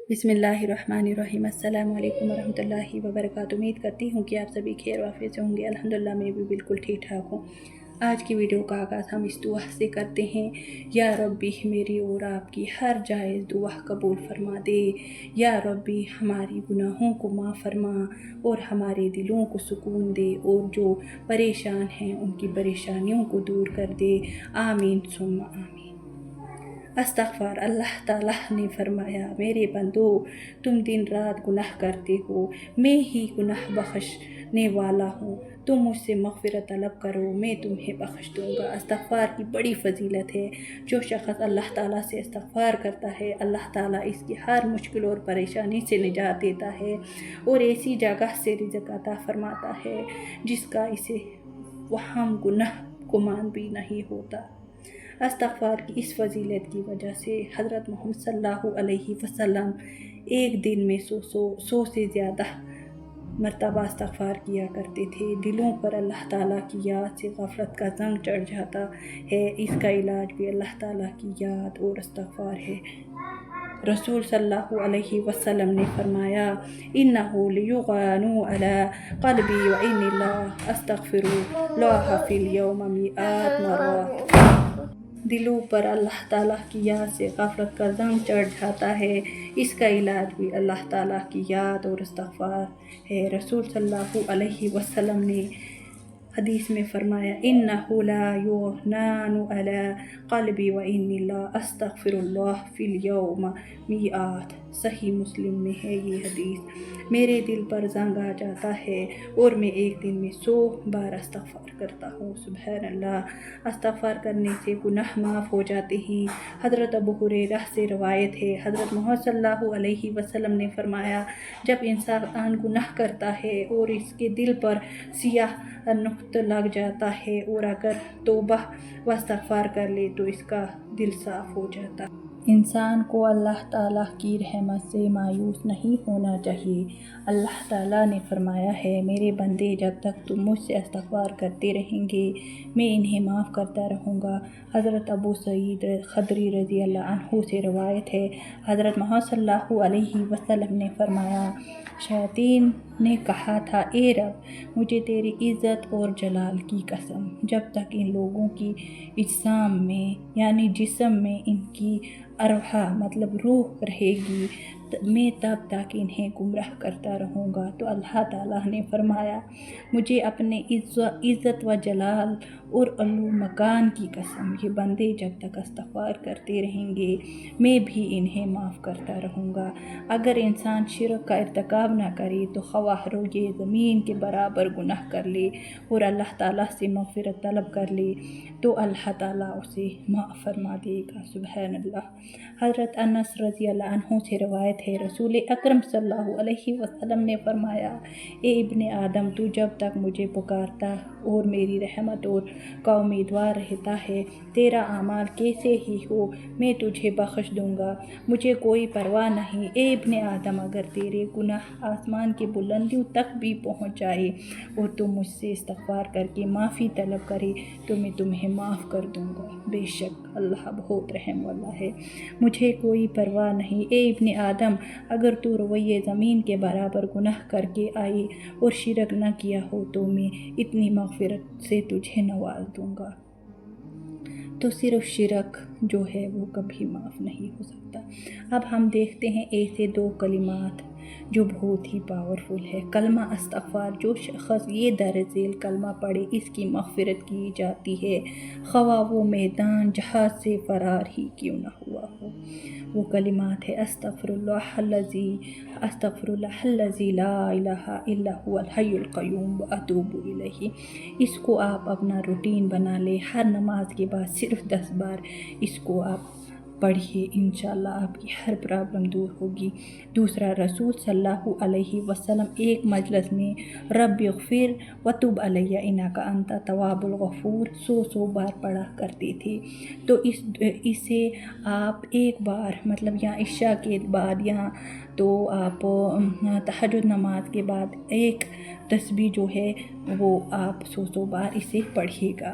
بسم اللہ الرحمن الرحیم۔ السلام علیکم ورحمۃ اللہ وبرکاتہ۔ امید کرتی ہوں کہ آپ سبھی خیر و عافیت سے ہوں گے۔ الحمدللہ میں بھی بالکل ٹھیک ٹھاک ہوں۔ آج کی ویڈیو کا آغاز ہم اس دعا سے کرتے ہیں، یا ربی میری اور آپ کی ہر جائز دعا قبول فرما دے۔ یا ربی ہماری گناہوں کو معاف فرما اور ہمارے دلوں کو سکون دے، اور جو پریشان ہیں ان کی پریشانیوں کو دور کر دے۔ آمین ثم آمین۔ استغفار۔ اللہ تعالیٰ نے فرمایا، میرے بندو تم دن رات گناہ کرتے ہو، میں ہی گناہ بخشنے والا ہوں، تم مجھ سے مغفرت طلب کرو، میں تمہیں بخش دوں گا۔ استغفار کی بڑی فضیلت ہے۔ جو شخص اللہ تعالیٰ سے استغفار کرتا ہے، اللہ تعالیٰ اس کی ہر مشکل اور پریشانی سے نجات دیتا ہے اور ایسی جگہ سے رزق عطا فرماتا ہے جس کا اسے وہاں گناہ گمان بھی نہیں ہوتا۔ استغفار کی اس فضیلت کی وجہ سے حضرت محمد صلی اللہ علیہ وسلم ایک دن میں 100 سے زیادہ مرتبہ استغفار کیا کرتے تھے۔ دلوں پر اللہ تعالیٰ کی یاد سے غفلت کا زنگ چڑھ جاتا ہے۔ اس کا علاج بھی اللہ تعالیٰ کی یاد اور استغفار ہے۔ رسول صلی اللہ علیہ وسلم نے فرمایا، اِنَّهُ لِيُغَانُ عَلَىٰ قَلْبِي وَإِنِّي لَا أَسْتَغْفِرُ اللَّهَ فِي الْيَوْمِ 100 مرات۔ دلوں پر اللہ تعالیٰ کی یاد سے غفلت کا زنگ چڑھ جاتا ہے۔ اس کا علاج بھی اللہ تعالیٰ کی یاد اور استغفار ہے۔ رسول صلی اللہ علیہ وسلم نے حدیث میں فرمایا، اِنَّهُ لَا يُغْنَانُ عَلَىٰ قَلْبِي وَإِنِّي لَا أَسْتَغْفِرُ اللَّهَ فِي الْيَوْمِ 100۔ صحیح مسلم میں ہے یہ حدیث۔ میرے دل پر زنگ آ جاتا ہے اور میں ایک دن میں 100 بار استغفار کرتا ہوں۔ سبحان اللہ۔ استغفار کرنے سے گناہ معاف ہو جاتے ہیں۔ حضرت ابو ہریرہ سے روایت ہے، حضرت محمد صلی اللہ علیہ وسلم نے فرمایا، جب انسان گناہ کرتا ہے اور اس کے دل پر سیاہ نقط لگ جاتا ہے اور اگر توبہ و استغفار کر لے تو اس کا دل صاف ہو جاتا ہے۔ انسان کو اللہ تعالیٰ کی رحمت سے مایوس نہیں ہونا چاہیے۔ اللہ تعالیٰ نے فرمایا ہے، میرے بندے جب تک تم مجھ سے استغفار کرتے رہیں گے میں انہیں معاف کرتا رہوں گا۔ حضرت ابو سعید خدری رضی اللہ عنہ سے روایت ہے، حضرت محمد صلی اللہ علیہ وسلم نے فرمایا، شیاطین نے کہا تھا، اے رب مجھے تیری عزت اور جلال کی قسم، جب تک ان لوگوں کی اجسام میں یعنی جسم میں ان کی ارواح مطلب روح رہے گی میں تب تک انہیں گمراہ کرتا رہوں گا۔ تو اللہ تعالیٰ نے فرمایا، مجھے اپنے عزت و جلال اور علو مکان کی قسم، یہ بندے جب تک استغفار کرتے رہیں گے میں بھی انہیں معاف کرتا رہوں گا۔ اگر انسان شرک کا ارتکاب نہ کرے تو خواہ یہ زمین کے برابر گناہ کر لے اور اللہ تعالیٰ سے مغفرت طلب کر لے تو اللہ تعالیٰ اسے معاف فرما دے گا۔ سبحان اللہ۔ حضرت انس رضی اللہ عنہ سے روایت ہے، رسول اکرم صلی اللہ علیہ وسلم نے فرمایا، اے ابن آدم تو جب تک مجھے پکارتا اور میری رحمت اور کا امیدوار رہتا ہے، تیرا اعمال کیسے ہی ہو میں تجھے بخش دوں گا، مجھے کوئی پرواہ نہیں۔ اے ابن آدم اگر تیرے گناہ آسمان کی بلندیوں تک بھی پہنچ جائے اور تم مجھ سے استغفار کر کے معافی طلب کرے تو میں تمہیں معاف کر دوں گا، بے شک اللہ بہت رحم والا ہے، مجھے کوئی پرواہ نہیں۔ اے ابن آدم اگر تو رویے زمین کے برابر گناہ کر کے آئے اور شرک نہ کیا ہو تو میں اتنی مغفرت سے تجھے نواز دوں گا۔ تو صرف شرک جو ہے وہ کبھی معاف نہیں ہو سکتا۔ اب ہم دیکھتے ہیں ایسے 2 کلمات جو بہت ہی پاورفل ہے۔ کلمہ استغفار، جو شخص یہ درج ذیل کلمہ پڑھے اس کی مغفرت کی جاتی ہے، خواہ وہ میدان جہاد سے فرار ہی کیوں نہ ہوا ہو۔ وہ کلمات ہے، استغفر اللہ الذی لا الہ الا هو الحی القیوم واتوب الیہ۔ اس کو آپ اپنا روٹین بنا لیں، ہر نماز کے بعد صرف 10 بار اس کو آپ پڑھیے، انشاءاللہ آپ کی ہر پرابلم دور ہوگی۔ دوسرا، رسول صلی اللہ علیہ وسلم ایک مجلس میں رب اغفر وتب علی انک انت التواب الغفور 100 بار پڑھا کرتے تھے۔ تو اسے آپ ایک بار مطلب یا عشاء کے بعد یا تو آپ تہجد نماز کے بعد ایک تسبیح جو ہے وہ آپ 100 بار اسے پڑھیے گا۔